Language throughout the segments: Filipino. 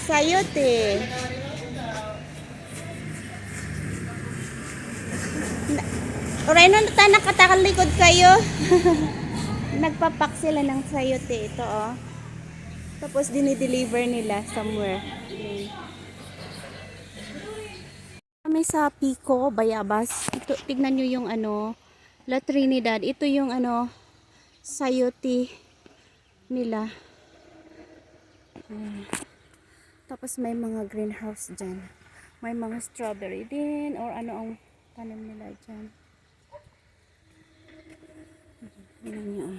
Sayote. Oray nun, nakatalikod kayo. Nagpapak sila ng sayote. Ito, oh. Tapos, dinideliver nila somewhere. Kami sa Pico, Bayabas. Ito, tignan nyo yung ano, La Trinidad. Ito yung ano, sayote nila. Tapos, may mga greenhouse dyan. May mga strawberry din, or ano ang tanim nila dyan. Tignan nyo, oh.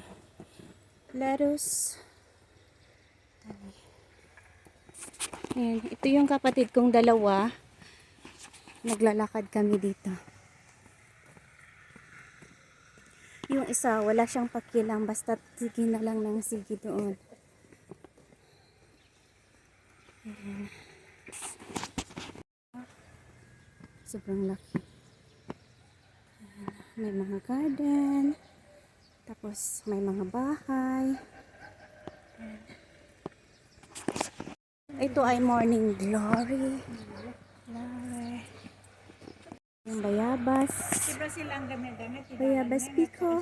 Lettuce. Ayan, ito yung kapatid kong dalawa. Naglalakad kami dito. Yung isa, wala siyang pakilang. Basta sige na lang ng sige doon. Ayan. Sobrang laki. Ayan. May mga garden. Tapos may mga bahay. Ayan. Ito ay Morning Glory. Yung Bayabas. Bayabas Pico.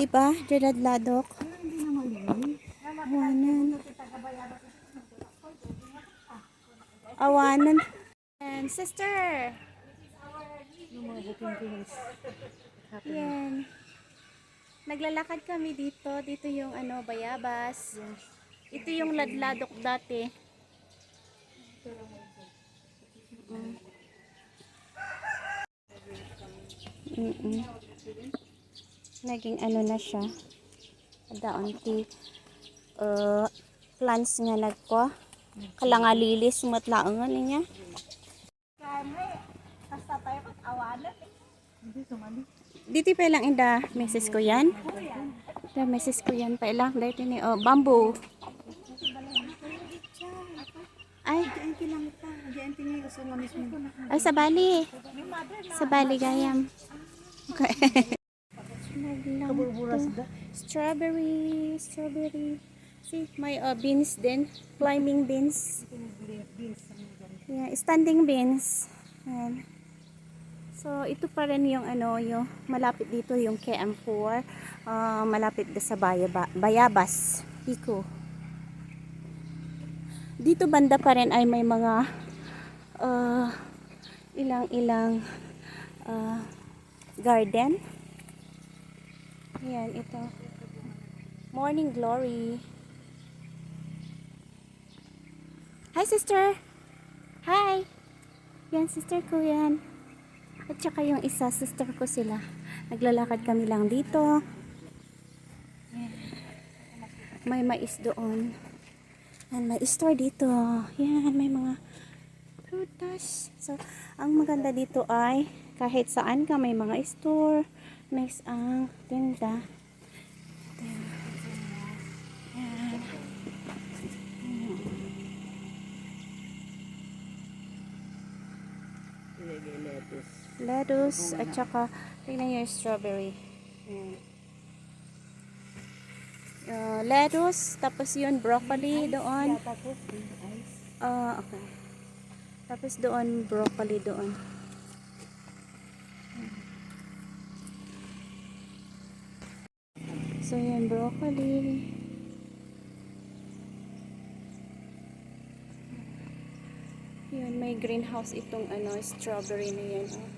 Diba? Gerard Ladok. Awanan. Awanan. And sister. Yan. Naglalakad kami dito. Dito yung ano, Bayabas. Ito yung Ladladok dati. Naging ano na siya. Daon ti plants nga nagko. Kalanga lilis sumatlaangan niya. Dito pa lang inda meses ko yan. Da meses ko yan pa lang dito ni oh bamboo. Ay, ay sa Bali. Sa Bali gayam. Okay. Strawberry, strawberry. See, may beans din, climbing beans. Yeah, standing beans. Ayan. So, ito pa rin yung ano, yung malapit dito yung KM4, malapit sa Bayabas, Pico. Dito banda pa rin ay may mga ilang-ilang garden. Ayan, ito. Morning Glory. Hi, sister. Hi. Yan, sister ko yan. At saka yung isa, sister ko sila. Naglalakad kami lang dito. May mais doon. And may store dito. Yan, may mga prutas. So, ang maganda dito ay kahit saan ka may mga store. May ang tinda. Lettuce at saka tingnan nyo yung strawberry. Lettuce, tapos yun broccoli doon. Okay. Tapos doon broccoli doon. So yun broccoli. Yun may greenhouse itong ano strawberry na yan. Oh.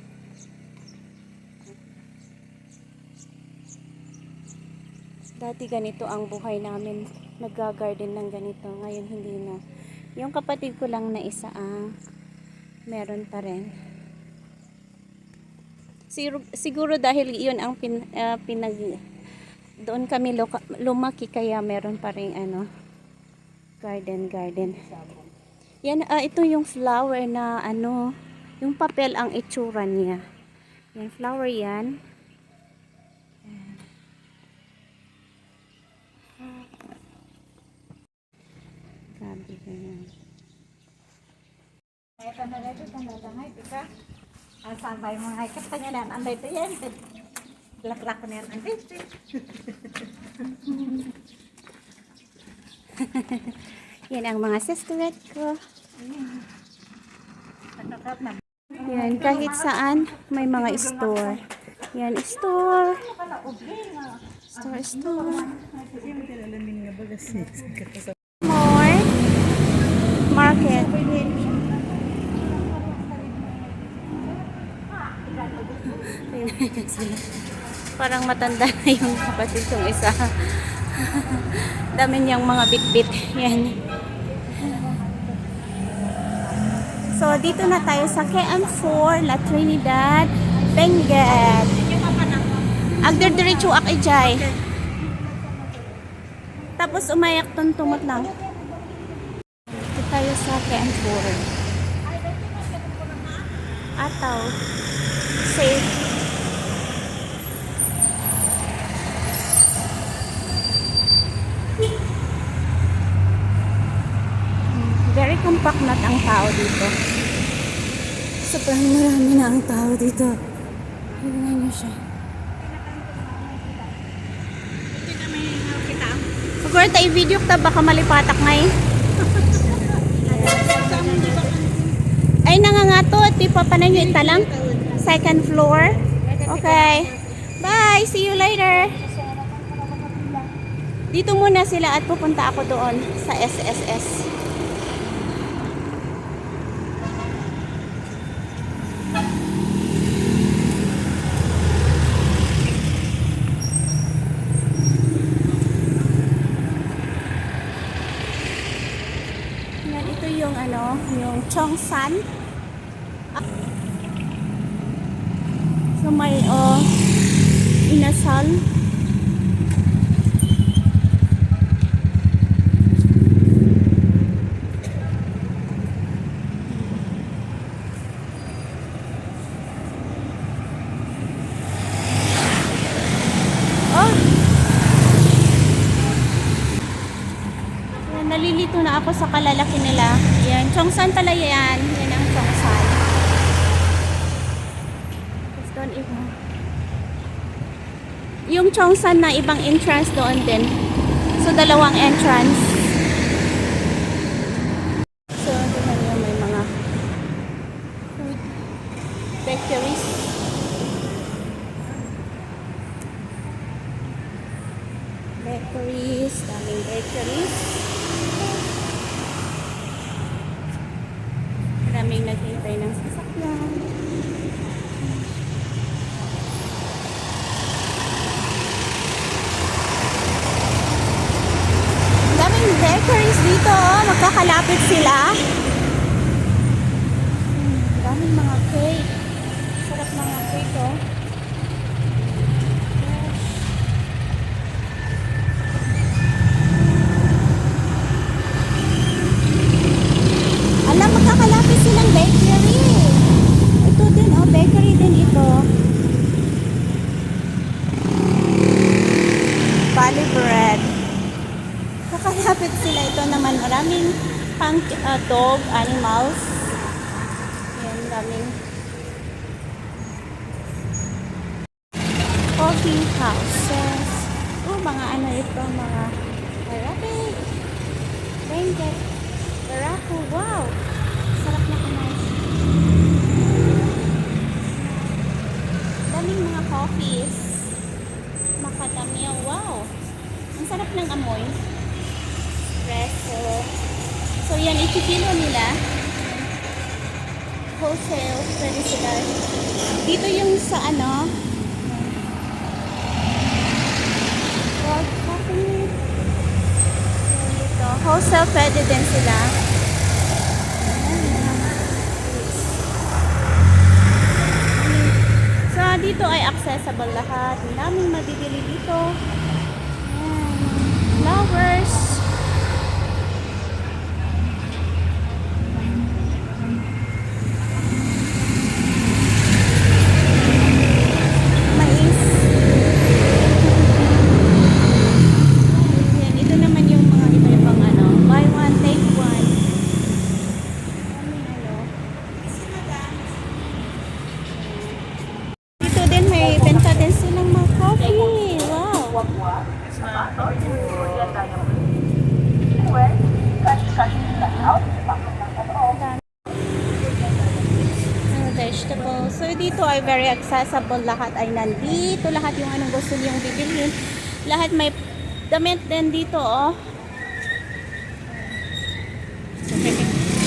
Dati ganito ang buhay namin. Nag-garden ng ganito. Ngayon hindi na. Yung kapatid ko lang na isa ang meron pa rin. Siguro dahil iyon ang doon kami lumaki kaya meron pa rin ano garden. Yan, ito yung flower na ano, yung papel ang itsura niya. Yan, flower yan. Grabe ganyan. Ito na rin, ito na lang. Ika. Asal ba yung mga ikat? Tanya na, anday ito yan. Laklak ko na yan. Yan ang mga sisterette ko. Yan, kahit saan may mga store. Yan, store. Store. More. Market. Parang matanda na yung kapatid kong isa. Dami niyang mga bit-bit. Yan. So, dito na tayo sa KM4, La Trinidad, Benguet. Agder-diretso ak ijay. Tapos umayak tuntumot lang. Dito tayo sa KM4. Ataw. Safe. Very compact na ang tao dito. Sobrang marami na ang tao dito. Tignan niyo siya. Siguro tayo video ka baka malipatak ngay. Ay nangangato. Di pa panan nyo italang. Second floor. Okay. Bye. See you later. Dito muna sila at pupunta ako doon sa SSS. Ito yung ano, yung Cheongsan. So may inasal. Nalilito na ako sa kalalaki nila. Yan, Cheongsan pala yan. Yan ang Cheongsan. Tapos doon iba. Yung Cheongsan na ibang entrance doon din. So, dalawang entrance. So, tingnan nyo may mga food bakeries. Bakeries, daming bakeries. Maraming naghintay ng sasakyan. Daming bakeries dito. Magkakalapit sila. Daming mga cake. Sarap mga cake, oh. Alam, magkakalapit silang bakery. Ito din, oh, bakery din ito. Valley bread. Kakalapit sila. Ito naman, maraming pang dog, animals. Yan, daming coffee houses. Oh, mga ano ito, mga Arabic. Benguet. Barako, wow! Sarap na kumain. Daming mga coffees. Macadamia, wow! Ang sarap ng amoy. Espresso. So yan, ikikilo nila. Wholesale, pwede sila. Dito yung sa ano, World Coffee. Dito, wholesale pwede din sila. So, dito ay accessible lahat. Ang daming mabibili dito. Ayan. Flowers. Mais. Ayan. Ito naman yung mga iba-ibang ano. Buy one, take one. Dito din may benta din silang mga Vegetables. So, dito ay very accessible. Lahat ay nandito. Lahat yung anong gusto niyong bibilhin. Lahat may damit din dito, oh.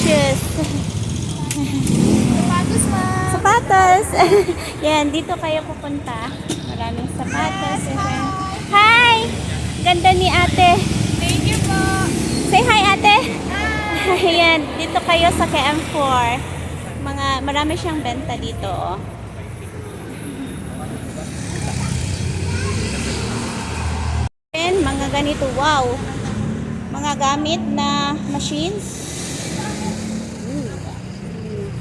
Shoes. Sapatos, ma'am. Sapatos. Yan, dito kayo pupunta. Maraming sapatos. Hi! Ganda ni ate. Thank you po. Say hi, ate. Hi. Ayan, dito kayo sa KM4. Marami siyang benta dito, oh. And mga ganito, wow. Mga gamit na machines.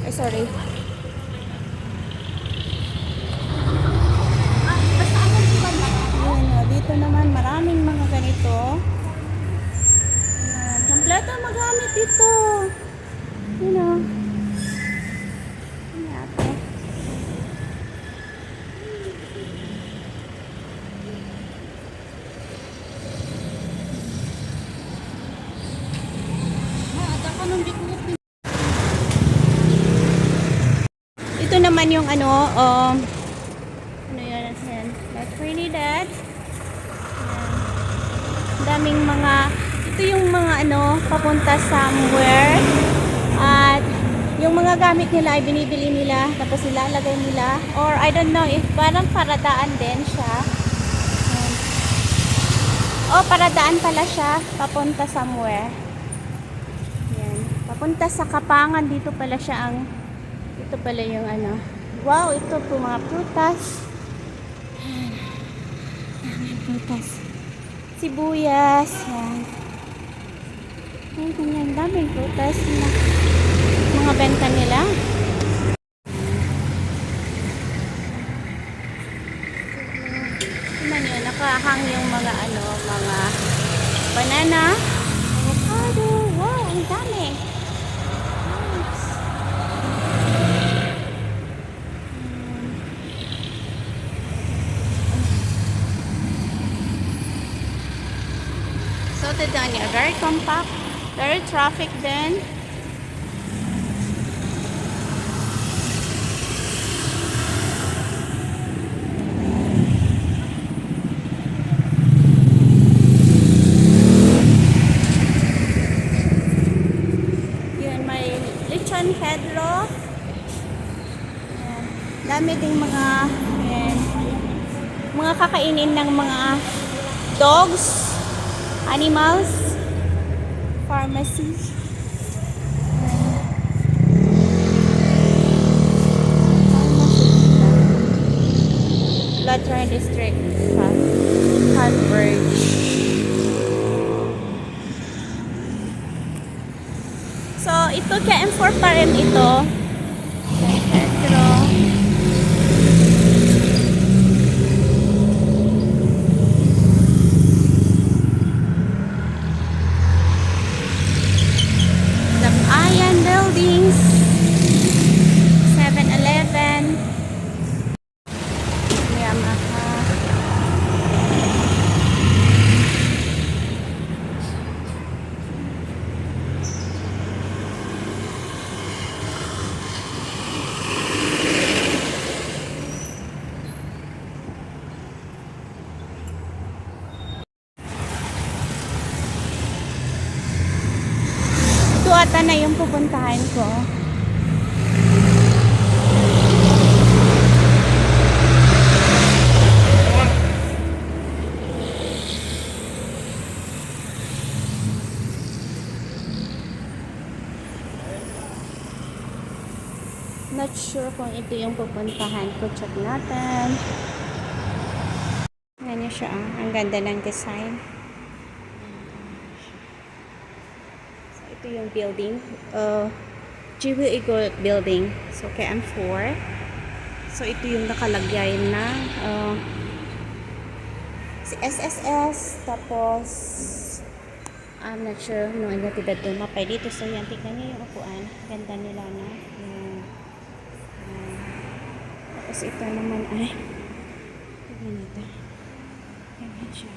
Ay, sorry. Ayan, oh, dito naman maraming mga ganito. Ayan, kompleto ang magamit dito. You know. Ayan, ate. Ito naman yung ano yun, ayan, like Trinidad. Ayan. Daming mga, ito yung mga ano, papunta somewhere. At yung mga gamit nila ay binibili nila, tapos ilalagay nila. Or I don't know if parang paradaan din siya. Ayan. Oh, paradaan pala siya, papunta somewhere. Ayan. Papunta sa Kapangan, dito pala siya ang, ito pala yung ano. Wow, ito po mga prutas. Ayan, prutas. Sibuyas. Yan. Ayan, ganyan. Daming prutas na mga benta nila. Naman yun, nakahang yung mga ano, mga banana, avocado. Wow, ang dami. So, Tadania, very compact, very traffic din. Yun, may lechon hedro. Ayan. Dami ding mga, ayan, mga kakainin ng mga dogs, animals, pharmacy. Latran District, Converge. So, ito KM4 pa rin ito. Pedro. Ayan, buildings. 7-Eleven. Yamaha. Ito ata na yung pupuntahan ko. Not sure kung ito yung pupuntahan ko. Check natin. Ayan niya siya. Ang ganda ng design. So, ito yung building. Jiwu Eagle Building. So, KM4. So, ito yung nakalagay na si SSS. Tapos, I'm not sure. No, hindi ba ito mapay dito. So, yan. Tignan niyo yung upuan. Ganda nila na. Tapos ito naman ay tignan nito. Ganyan siya.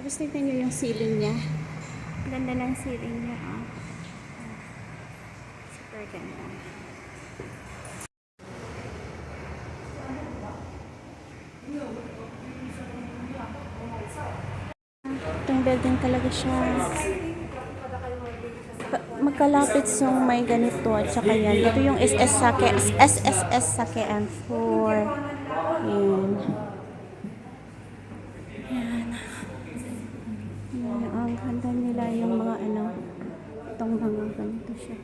Tapos tignan nyo yung ceiling niya. Ganda ng ceiling niya. Oh. Super ganda. Itong building talaga siya. Magkalapit yung may ganito at saka yan. Ito yung SSS sa KM4. Yan. Yan. Yan. Ang ganda nila yung mga ano. Itong mga ganito siya.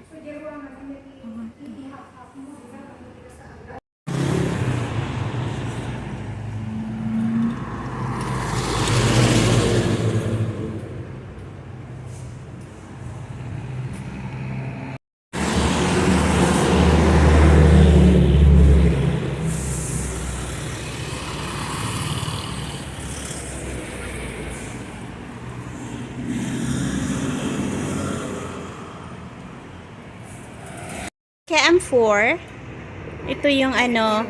KM4. Ito yung ano,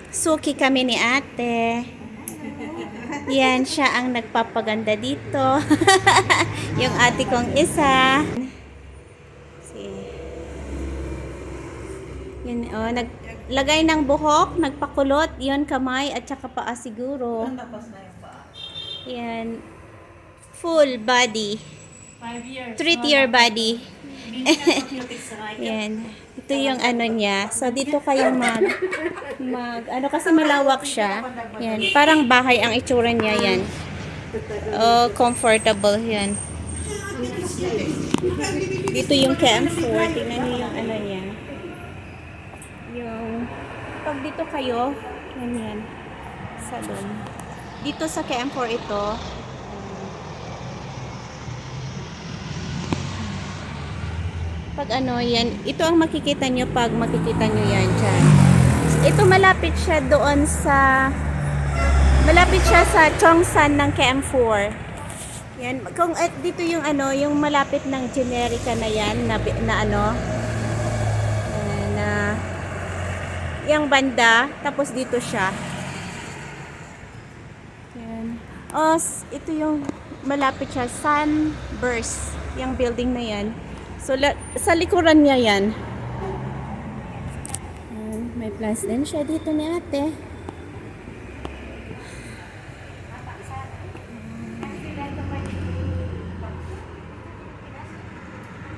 suki kami ni ate. Yan, siya ang nagpapaganda dito. Yung ate kong isa. See. Yan, oh, naglagay ng buhok, nagpakulot, yon kamay, at saka paa siguro. Yan. Full body. 5 years. Treat-your body. Yan. Ito yung ano niya. So, dito kayo ano kasi malawak siya. Yan. Parang bahay ang itsura niya yan. Oh, comfortable yan. Dito yung KM4. Tingnan niyo yung ano niya. Yung, pag dito kayo, yan. Salon. Dito sa KM4 ito, pag ano yan, ito ang makikita nyo pag makikita nyo yan dyan. Ito malapit siya doon sa Chongsan ng KM4. Yan, kung dito yung ano, yung malapit ng Generica na yan, na ano, na yung banda, tapos dito siya. Yan. Oh, ito yung malapit siya, Sunburst, yung building na yan. So, sa likuran niya yan. May plants din siya dito ni ate.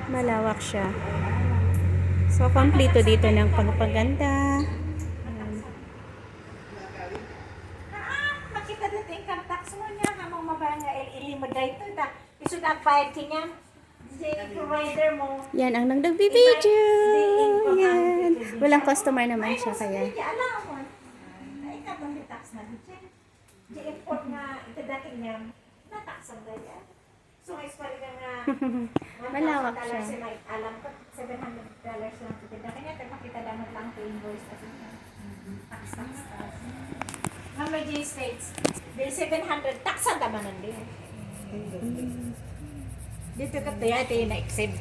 Malawak siya. So, kompleto dito ng pagpaganda. Makita dito income tax mo niya, hamang mabanga ilimod dito ta. Isud ang bayad kanya. Si provider mo. Yan ang nagbi-video. Yan. Walang customer naman siya kaya. Di alam mo. Ay ka bang tax na dito. Di import nga itadaking niya na tax ang daya. So is pala nga Malawak siya. Alam ko $700 lang kita kanya pero makita lang to invoice kasi tax. Number J states, bill 700 tax ang tabanan din. Dito ka tayo, ito yung na-exceed.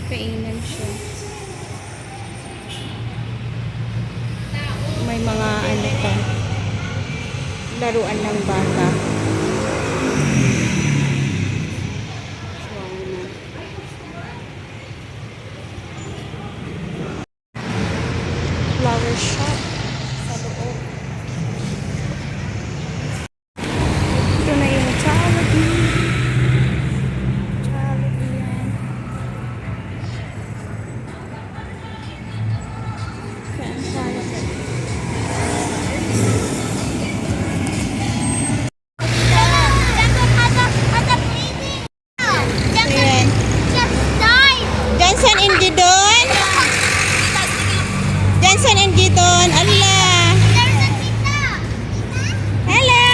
Kainan siya. May mga ano pa. Laruan ng bata. Flower shop sa loob. Ito na yung Jollibee. Jollibee yan. Saan Jollibee? Ayan. Johnson and Gidon. Johnson and Gidon. Allah. Hello.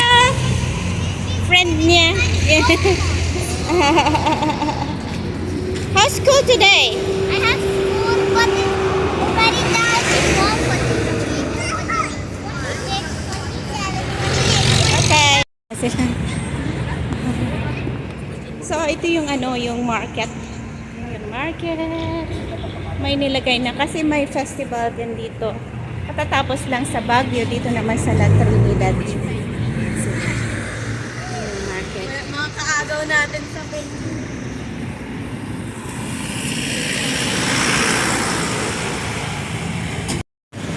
Friend niya. How's school today? Okay. So, ito yung ano, yung market. Yung market. May nilagay na kasi may festival din dito. Katatapos lang sa Baguio, dito naman sa La Trinidad. Yung market. Mga kaagaw natin sa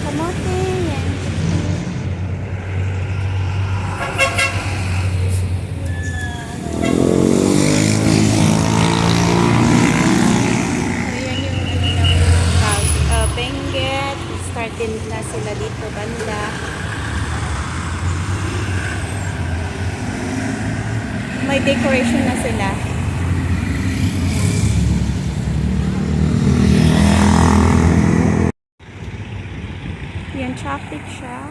Kamote, yan. Ayan yung ano ng Benguet. Start din na sila dito banda. May decoration na sila. Yan, traffic siya.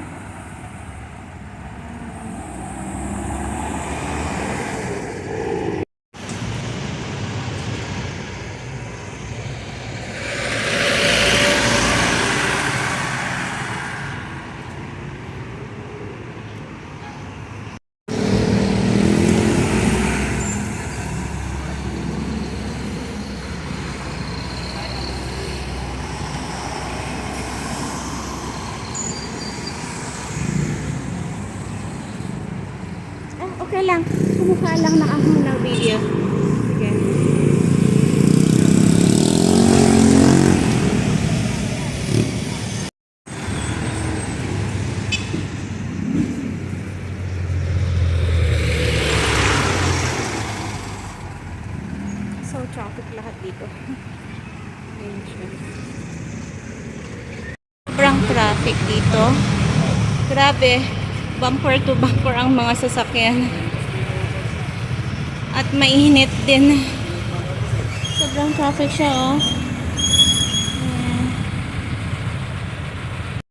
Okay lang. Kumukha lang na ako ng video. Sige. So, traffic lahat dito. Ayan siya. Sobrang traffic dito. Grabe. Bumper to bumper ang mga sasakyan. At mainit din. Sobrang traffic siya, oh.